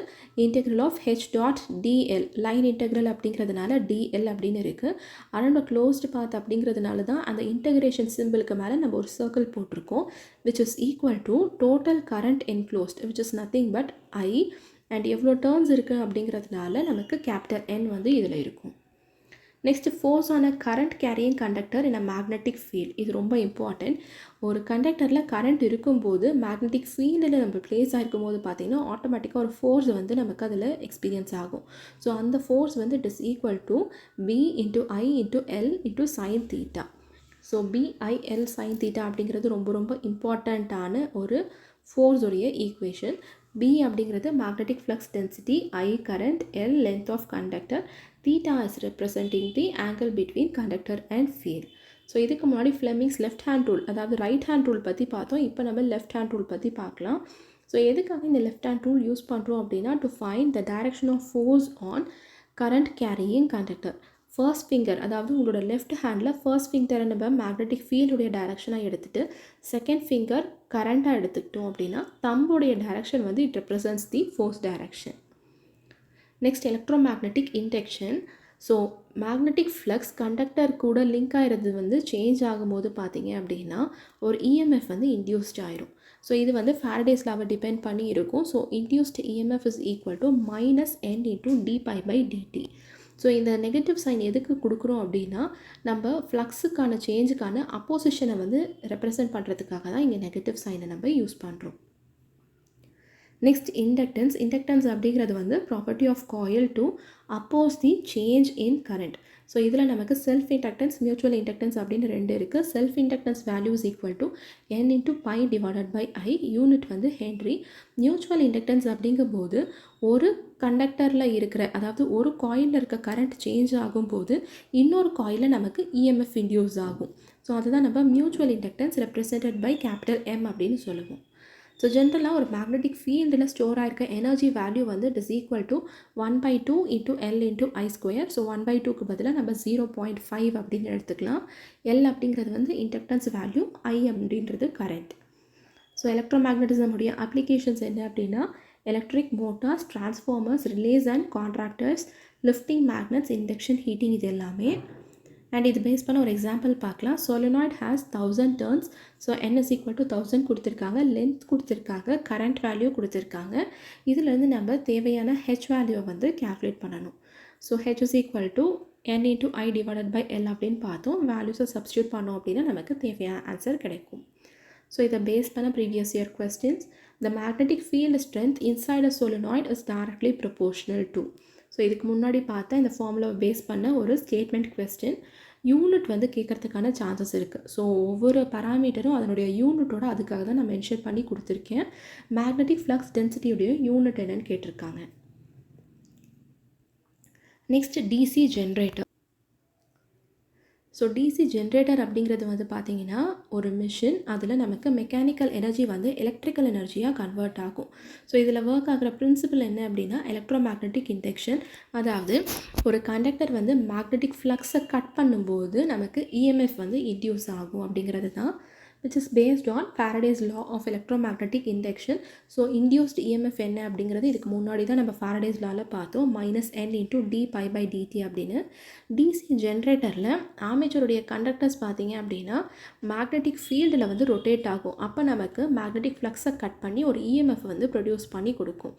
integral of H dot dl, line integral அப்படிங்கிறதுனால dl அப்படின்னு இருக்குது. Around closed path அப்படிங்கிறதுனால தான் அந்த இன்டகிரேஷன் சிம்பிளுக்கு மேலே நம்ம ஒரு சர்க்கிள் போட்டிருக்கோம், which is equal to total current enclosed, which is nothing but I, and எவ்வளோ டேர்ம்ஸ் இருக்குது அப்படிங்கிறதுனால நமக்கு கேபிட்டல் N வந்து இதில் இருக்கும். நெக்ஸ்ட் ஃபோர்ஸ் ஆன கரண்ட் கேரியிங் கண்டக்டர் இன் அ மேக்னெட்டிக் ஃபீல்ட். இது ரொம்ப இம்பார்ட்டன்ட். ஒரு கண்டக்டரில் கரண்ட் இருக்கும்போது மேக்னெட்டிக் ஃபீல்டில் நம்ம பிளேஸ் ஆகிருக்கும் போது பார்த்திங்கன்னா ஆட்டோமேட்டிக்காக ஒரு ஃபோர்ஸ் வந்து நமக்கு அதில் எக்ஸ்பீரியன்ஸ் ஆகும். ஸோ அந்த ஃபோர்ஸ் வந்து it is equal to B into I into L into sine theta. So BIL sine theta அப்படிங்கிறது ரொம்ப ரொம்ப இம்பார்ட்டண்ட்டான ஒரு ஃபோர்ஸுடைய ஈக்குவேஷன். B அப்படிங்கிறது magnetic flux density, I current, L length of conductor, theta is representing the angle between conductor and field. So இதுக்கு முன்னாடி Fleming's left hand rule, அதாவது ரைட் ஹேண்ட் ரூல் பற்றி பார்த்தோம். இப்போ நம்ம லெஃப்ட் ஹேண்ட் ரூல் பற்றி பார்க்கலாம். ஸோ எதுக்காக இந்த லெஃப்ட் ஹேண்ட் ரூல் யூஸ் பண்ணுறோம் அப்படின்னா, to find the direction of force on current carrying conductor. First finger, அதாவது உங்களோட லெஃப்ட் ஹேண்டில் ஃபர்ஸ்ட் ஃபிங்கரை நம்ம மேக்னெட்டிக் ஃபீல்டுடைய டைரக்ஷனாக எடுத்துகிட்டு செகண்ட் ஃபிங்கர் கரண்ட்டாக எடுத்துக்கிட்டோம் அப்படின்னா தம்புடைய டைரக்ஷன் வந்து it represents the force direction. Next electromagnetic induction. So magnetic flux conductor கூட link ஆகிறது வந்து சேஞ்ச் ஆகும்போது பார்த்தீங்க அப்படின்னா ஒரு இஎம்எஃப் வந்து இன்டியூஸ்ட் ஆயிரும். ஸோ இது வந்து ஃபாரடேஸ் லாவை டிபெண்ட் பண்ணி இருக்கும். So induced EMF is equal to -N into dπ/dt. So இந்த நெகட்டிவ் சைன் எதுக்கு கொடுக்குறோம் அப்படின்னா நம்ம ஃப்ளக்ஸுக்கான சேஞ்சுக்கான அப்போசிஷனை வந்து ரெப்ரசன்ட் பண்ணுறதுக்காக தான் இங்கே நெகட்டிவ் சைனை நம்ம யூஸ் பண்ணுறோம். Next inductance. இண்டக்டன்ஸ் அப்படிங்கிறது வந்து property of coil to oppose the change in current. So இதில் நமக்கு செல்ஃப் இண்டக்டன்ஸ், மியூச்சுவல் இண்டக்டன்ஸ் அப்படின்னு ரெண்டு இருக்குது. Self inductance value is equal to N into phi divided by I, unit வந்து henry. Mutual inductance அப்படிங்கும்போது ஒரு கண்டக்டரில் இருக்கிற, அதாவது ஒரு காயிலில் இருக்க கரண்ட் சேஞ்ச் ஆகும்போது இன்னொரு காயிலில் நமக்கு இஎம்எஃப் இன்டியூஸ் ஆகும். ஸோ அதுதான் நம்ம mutual inductance represented by capital M அப்படின்னு சொல்லுவோம். ஸோ ஜென்ரலாக ஒரு மேக்னெட்டிக் ஃபீல்டில் ஸ்டோர் ஆகிருக்க எனர்ஜி வேல்யூ வந்து it is equal to 1/2 into L into I². So 1/2க்கு பதிலாக நம்ம 0.5 அப்படின்னு எடுத்துக்கலாம். L அப்படிங்கிறது வந்து இண்டக்டன்ஸ் வேல்யூ, I அப்படின்றது கரண்ட். ஸோ எலக்ட்ரோமேக்னட்டிசம் உடைய அப்ளிகேஷன்ஸ் என்ன அப்படின்னா electric motors, transformers, relays and contractors, lifting magnets, induction heating, இது எல்லாமே. அண்ட் இது பேஸ் பண்ண ஒரு எக்ஸாம்பிள் பார்க்கலாம். solenoid has 1000 turns. So N is equal to 1000 கொடுத்துருக்காங்க, லென்த் கொடுத்துருக்காங்க, கரண்ட் வேல்யூ கொடுத்துருக்காங்க. இதிலேருந்து நம்ம தேவையான ஹெச் வேல்யூவை வந்து கேல்குலேட் பண்ணணும். So H is equal to N into I divided by L அப்படின்னு பார்த்தோம். வேல்யூஸை சப்ஸ்டியூட் பண்ணோம் அப்படின்னா நமக்கு தேவையான ஆன்சர் கிடைக்கும். ஸோ இதை பேஸ் பண்ண previous year questions. The magnetic field strength inside a solenoid is directly proportional to. So இதுக்கு முன்னாடி பார்த்தா இந்த ஃபார்முலாவை பேஸ் பண்ண ஒரு ஸ்டேட்மெண்ட் கொஸ்டின். யூனிட் வந்து கேட்குறதுக்கான சான்சஸ் இருக்குது. ஸோ ஒவ்வொரு பராமீட்டரும் அதனுடைய யூனிட்டோட அதுக்காக தான் நான் மென்ஷன் பண்ணி கொடுத்துருக்கேன். மேக்னெட்டிக் ஃப்ளக்ஸ் டென்சிட்டியுடைய யூனிட் என்னன்னு கேட்டிருக்காங்க. Next DC generator. So DC generator அப்படிங்கிறது வந்து பார்த்திங்கன்னா ஒரு மிஷின், அதில் நமக்கு மெக்கானிக்கல் எனர்ஜி வந்து எலக்ட்ரிக்கல் எனர்ஜியாக கன்வெர்ட் ஆகும். ஸோ இதில் ஒர்க் ஆகிற பிரின்சிபல் என்ன அப்படின்னா எலக்ட்ரோமேக்னெட்டிக் இண்டக்ஷன். அதாவது ஒரு கண்டக்டர் வந்து மேக்னெட்டிக் ஃப்ளக்ஸை கட் பண்ணும்போது நமக்கு இஎம்எஃப் வந்து இன்டியூஸ் ஆகும் அப்படிங்கிறது தான், which is based on Faraday's law of electromagnetic induction. So induced EMF என்ன அப்படிங்கிறது இதுக்கு முன்னாடி தான் நம்ம Faraday's lawவில் பார்த்தோம், -N இன்டூ dπ/dt அப்படின்னு. டிசி ஜென்ரேட்டரில் ஆர்மேச்சருடைய கண்டக்டர்ஸ் பார்த்தீங்க அப்படின்னா மேக்னெட்டிக் ஃபீல்டில் வந்து ரொட்டேட் ஆகும். அப்போ நமக்கு மேக்னெட்டிக் ஃப்ளக்ஸை கட் பண்ணி ஒரு இஎம்எஃப் வந்து ப்ரொடியூஸ் பண்ணி கொடுக்கும்.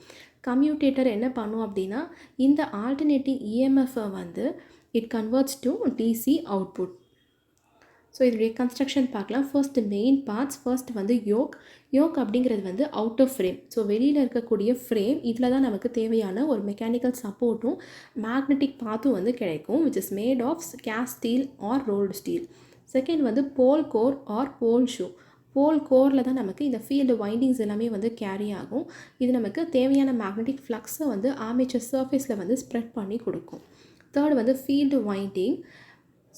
கம்யூட்டேட்டர் என்ன பண்ணும் அப்படின்னா இந்த ஆல்டர்னேட்டிங் இஎம்எஃப்பை வந்து it converts to DC output. So இதோடைய கன்ஸ்ட்ரக்ஷன் பார்க்கலாம். First main parts. ஃபர்ஸ்ட் வந்து யோக் அப்படிங்கிறது வந்து அவுட்டர் ஃப்ரேம். ஸோ வெளியில் இருக்கக்கூடிய ஃப்ரேம் இதில் தான் நமக்கு தேவையான ஒரு மெக்கானிக்கல் சப்போர்ட்டும் மேக்னெட்டிக் பாத்தும் வந்து கிடைக்கும், which is made of cast steel or rolled steel. Second வந்து pole core or pole shoe. Pole கோரில் தான் நமக்கு இந்த ஃபீல்டு வைண்டிங்ஸ் எல்லாமே வந்து கேரி ஆகும். இது நமக்கு தேவையான மேக்னெட்டிக் ஃப்ளக்ஸை வந்து ஆர்மேச்சர் சர்ஃபேஸில் வந்து ஸ்ப்ரெட் பண்ணி கொடுக்கும். தேர்ட் வந்து ஃபீல்டு வைண்டிங்.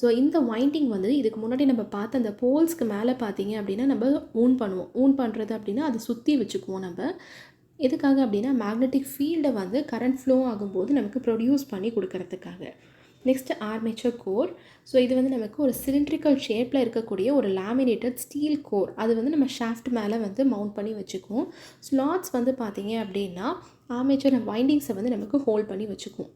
ஸோ இந்த வைண்டிங் வந்து இதுக்கு முன்னாடி நம்ம பார்த்த அந்த போல்ஸ்க்கு மேலே பார்த்தீங்க அப்படின்னா நம்ம ஊன் பண்ணுறது அப்படின்னா அதை சுற்றி வச்சுக்குவோம் நம்ம. எதுக்காக அப்படின்னா மேக்னெட்டிக் ஃபீல்டை வந்து கரண்ட் ஃப்ளோ ஆகும்போது நமக்கு ப்ரொடியூஸ் பண்ணி கொடுக்கறதுக்காக. Next armature core. ஸோ இது வந்து நமக்கு ஒரு சிலிண்ட்ரிக்கல் ஷேப்பில் இருக்கக்கூடிய ஒரு லேமினேட்டட் ஸ்டீல் கோர். அது வந்து நம்ம ஷாஃப்ட் மேலே வந்து மவுண்ட் பண்ணி வச்சுக்குவோம். ஸ்லாட்ஸ் வந்து பார்த்தீங்க அப்படின்னா ஆர்மேச்சர் வைண்டிங்ஸை வந்து நமக்கு ஹோல்ட் பண்ணி வச்சுக்குவோம்.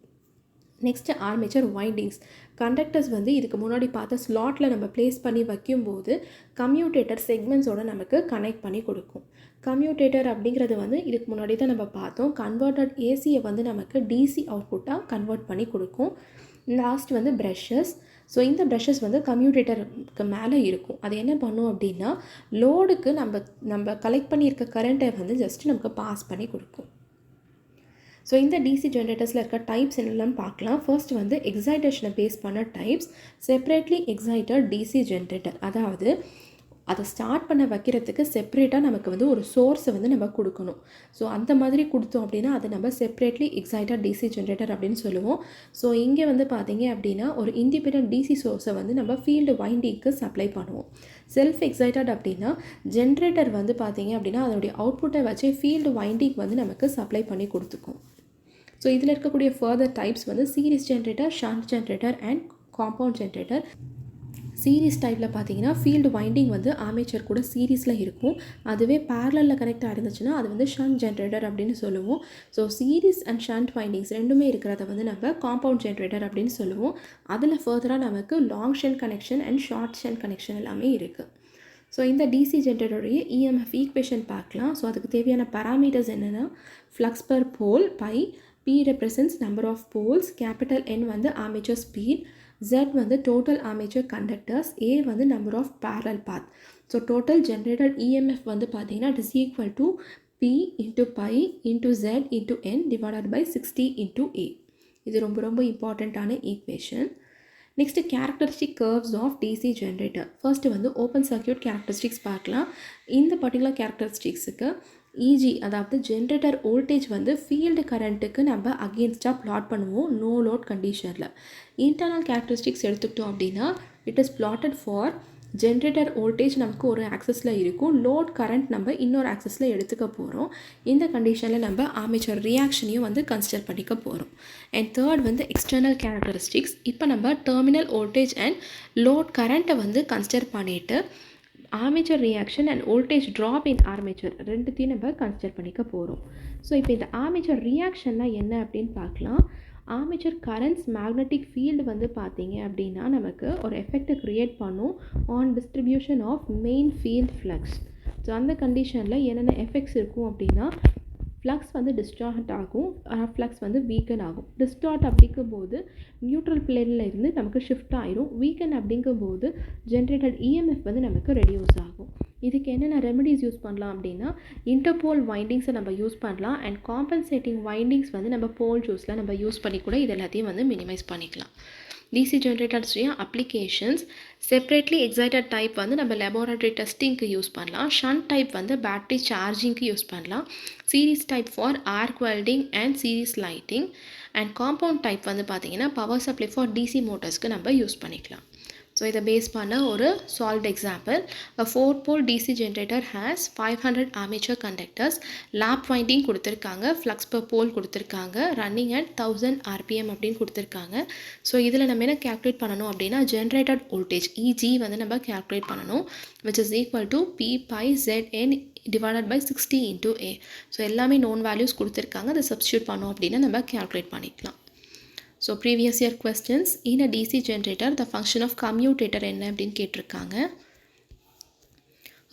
Next armature windings. கண்டக்டர்ஸ் வந்து இதுக்கு முன்னாடி பார்த்த ஸ்லாட்டில் நம்ம ப்ளேஸ் பண்ணி வைக்கும்போது கம்யூட்டேட்டர் செக்மெண்ட்ஸோடு நமக்கு கனெக்ட் பண்ணி கொடுக்கும். கம்யூட்டேட்டர் அப்படிங்கிறது வந்து இதுக்கு முன்னாடி தான் நம்ம பார்த்தோம். கன்வெர்ட்டட் ஏசியை வந்து நமக்கு டிசி அவுட்புட்டாக கன்வெர்ட் பண்ணி கொடுக்கும். லாஸ்ட் வந்து ப்ரஷஸ். ஸோ இந்த ப்ரஷஸ் வந்து கம்யூட்டேட்டருக்கு மேலே இருக்கும். அது என்ன பண்ணும் அப்படின்னா லோடுக்கு நம்ம கலெக்ட் பண்ணியிருக்க கரண்ட்டை வந்து ஜஸ்ட் நமக்கு பாஸ் பண்ணி கொடுக்கும். ஸோ இந்த டிசி ஜென்ரேட்டர்ஸில் இருக்க டைப்ஸ் என்னெல்லாம் பார்க்கலாம். ஃபர்ஸ்ட் வந்து எக்ஸைட்டேஷனை பேஸ் பண்ண types. Separately excited DC generator, அதாவது அதை ஸ்டார்ட் பண்ண வைக்கிறதுக்கு செப்பரேட்டாக நமக்கு வந்து ஒரு சோர்ஸை வந்து நம்ம கொடுக்கணும். ஸோ அந்த மாதிரி கொடுத்தோம் அப்படின்னா அதை நம்ம செப்பரேட்லி எக்ஸைட்டட் டிசி ஜென்ரேட்டர் அப்படின்னு சொல்லுவோம். ஸோ இங்கே வந்து பார்த்தீங்க அப்படின்னா ஒரு இண்டிபெண்டன்ட் டிசி சோர்ஸை வந்து நம்ம ஃபீல்டு வைண்டிங்க்கு சப்ளை பண்ணுவோம். செல்ஃப் எக்ஸைட்டட் அப்படின்னா ஜென்ரேட்டர் வந்து பார்த்தீங்க அப்படின்னா அதனுடைய அவுட்புட்டை வச்சு ஃபீல்டு வைண்டிங் வந்து நமக்கு சப்ளை பண்ணி கொடுத்துக்கும். ஸோ இதில் இருக்கக்கூடிய ஃபர்தர் டைப்ஸ் வந்து series generator, shunt generator and compound generator. Series டைப்பில் பார்த்தீங்கன்னா ஃபீல்டு வைண்டிங் வந்து ஆர்மேச்சர் கூட சீரீஸில் இருக்கும். அதுவே பேரலில் கனெக்ட் ஆகிருந்துச்சுன்னா அது வந்து ஷண்ட் ஜென்ரேட்டர் அப்படின்னு சொல்லுவோம். So series and shunt windings ரெண்டுமே இருக்கிறத வந்து நம்ம காம்பவுண்ட் ஜென்ரேட்டர் அப்படின்னு சொல்லுவோம். அதில் ஃபர்தராக நமக்கு long shunt connection and short shunt connection எல்லாமே இருக்குது. ஸோ இந்த டிசி ஜென்ரேட்டருடைய இஎம்எஃப் ஈக்குவேஷன் பார்க்கலாம். ஸோ அதுக்கு தேவையான பேராமீட்டர்ஸ் என்னென்னா flux per pole phi, P represents number of poles, capital N வந்து armature speed, Z வந்து total armature conductors, A வந்து number of parallel path. So total generated EMF வந்து பார்த்தீங்கன்னா it is equal to P into pi into Z into N divided by 60 into A. இது ரொம்ப இம்பார்ட்டண்ட்டான equation. Next characteristic curves of DC generator. First வந்து open circuit characteristics பார்க்கலாம். இந்த particular கேரக்டரிஸ்டிக்ஸுக்கு EG, அதாவது ஜென்ரேட்டர் வோல்டேஜ் வந்து ஃபீல்டு கரண்ட்டுக்கு நம்ம அகெயின்ஸ்டாக ப்ளாட் பண்ணுவோம் நோ லோட் கண்டிஷனில். இன்டர்னல் கேரக்டரிஸ்டிக்ஸ் எடுத்துக்கிட்டோம் அப்படின்னா it is plotted for generator voltage நமக்கு ஒரு ஆக்சஸில் இருக்கும், லோட் கரண்ட் நம்ம இன்னொரு ஆக்சஸில் எடுத்துக்க போகிறோம். இந்த கண்டிஷனில் நம்ம ஆர்மேச்சர் ரியாக்ஷனையும் வந்து கன்சிடர் பண்ணிக்க போகிறோம். அண்ட் தேர்ட் வந்து எக்ஸ்டர்னல் கேரக்டரிஸ்டிக்ஸ். இப்போ நம்ம டெர்மினல் வோல்டேஜ் அண்ட் லோட் கரண்ட்டை வந்து கன்சிடர் பண்ணிவிட்டு armature reaction and voltage drop in armature ரெண்டுத்தையும் நம்ம கன்சிடர் பண்ணிக்க போகிறோம். ஸோ இப்போ இந்த ஆர்மேச்சர் ரியாக்ஷன்னா என்ன அப்படின்னு பார்க்கலாம். ஆர்மேச்சர் கரண்ட்ஸ் மேக்னெட்டிக் ஃபீல்டு வந்து பார்த்தீங்க அப்படின்னா நமக்கு ஒரு எஃபெக்டை க்ரியேட் பண்ணும் on distribution of main field flux. So அந்த கண்டிஷனில் என்னென்ன எஃபெக்ட்ஸ் இருக்கும் அப்படின்னா ஃப்ளக்ஸ் வந்து டிஸ்டார்ட் ஆகும், ஃப்ளக்ஸ் வந்து வீக்கன் ஆகும். டிஸ்டார்ட் அப்படிங்கும்போது நியூட்ரல் பிளேனில் இருந்து நமக்கு ஷிஃப்ட் ஆயிரும். வீக்கன் அப்படிங்கும்போது ஜென்ரேட்டட் இஎம்எஃப் வந்து நமக்கு ரெடியூஸ் ஆகும். இதுக்கு என்னென்ன ரெமெடிஸ் யூஸ் பண்ணலாம் அப்படின்னா இன்டர்போல் வைண்டிங்ஸை நம்ம யூஸ் பண்ணலாம். அண்ட் காம்பன்சேட்டிங் வைண்டிங்ஸ் வந்து நம்ம போல் ஷூஸில் நம்ம யூஸ் பண்ணி கூட இது எல்லாத்தையும் வந்து மினிமைஸ் பண்ணிக்கலாம். டிசி ஜென்ரேட்டர்ஸுடைய அப்ளிகேஷன்ஸ் செப்பரேட்லி எக்ஸைட்டட் டைப் வந்து நம்ம லெபார்டரி டெஸ்டிங்க்கு யூஸ் பண்ணலாம். ஷண்ட் டைப் வந்து பேட்டரி சார்ஜிங்க்கு யூஸ் பண்ணலாம். Series type for arc welding and series lighting. And compound type வந்து பார்த்திங்கன்னா பவர் சப்ளை ஃபார் டிசி மோட்டர்ஸ்க்கு நம்ம யூஸ் பண்ணிக்கலாம். ஸோ இதை பேஸ் பண்ண ஒரு solved example. A 4-pole DC generator has 500 armature conductors. Lap winding கொடுத்துருக்காங்க, ஃப்ளக்ஸ் per pole கொடுத்துருக்காங்க, ரன்னிங் at 1000 RPM அப்படின்னு கொடுத்துருக்காங்க. ஸோ இதில் நம்ம என்ன கேல்குலேட் பண்ணணும் அப்படின்னா ஜென்ரேட்டட் வோல்டேஜ் இஜி வந்து நம்ம கேல்குலேட் பண்ணணும், which is equal to P pi ZN divided by 60 into A. So எல்லாமே known values கொடுத்துருக்காங்க, அதை சப்ஸ்டியூட் பண்ணோம் அப்படின்னா நம்ம கேல்குலேட் பண்ணிக்கலாம். So previous year questions, in a DC generator the function of commutator என்ன அப்படின்னு கேட்டிருக்காங்க.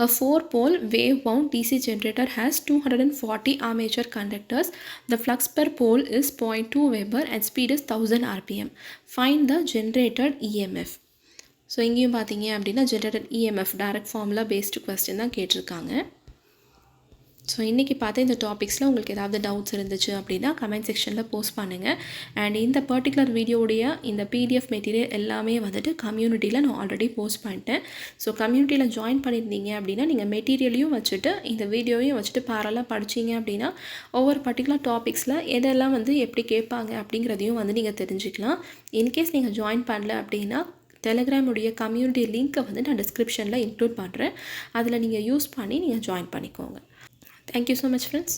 A 4-pole wave wound DC generator has 240 armature conductors. The flux per pole is 0.2 Weber and speed is 1000 RPM. Find the generated EMF. So இங்கேயும் பார்த்தீங்க அப்படின்னா generated EMF direct formula based question தான் கேட்டிருக்காங்க. So இன்றைக்கி பார்த்த இந்த டாபிக்ஸில் உங்களுக்கு ஏதாவது டவுட்ஸ் இருந்துச்சு அப்படின்னா கமெண்ட் செக்ஷனில் போஸ்ட் பண்ணுங்கள். அண்ட் இந்த பர்டிகுலர் வீடியோடைய இந்த பிடிஎஃப் மெட்டீரியல் எல்லாமே வந்துட்டு கம்யூனிட்டியில் நான் ஆல்ரெடி போஸ்ட் பண்ணிட்டேன். ஸோ கம்யூனிட்டியில் ஜாயின் பண்ணியிருந்தீங்க அப்படின்னா நீங்கள் மெட்டீரியலையும் வச்சுட்டு இந்த வீடியோவையும் வச்சுட்டு பேரலாக படிச்சிங்க அப்படின்னா ஒவ்வொரு பர்டிகுலர் டாபிக்ஸில் எதெல்லாம் வந்து எப்படி கேட்பாங்க அப்படிங்கிறதையும் வந்து நீங்கள் தெரிஞ்சுக்கலாம். இன்கேஸ் நீங்கள் ஜாயின் பண்ணல அப்படின்னா டெலிகிராமுடைய கம்யூனிட்டி லிங்க்கை வந்து நான் டிஸ்கிரிப்ஷனில் இன்க்ளூட் பண்ணுறேன். அதில் நீங்கள் யூஸ் பண்ணி நீங்கள் ஜாயின் பண்ணிக்கோங்க. Thank you so much, friends.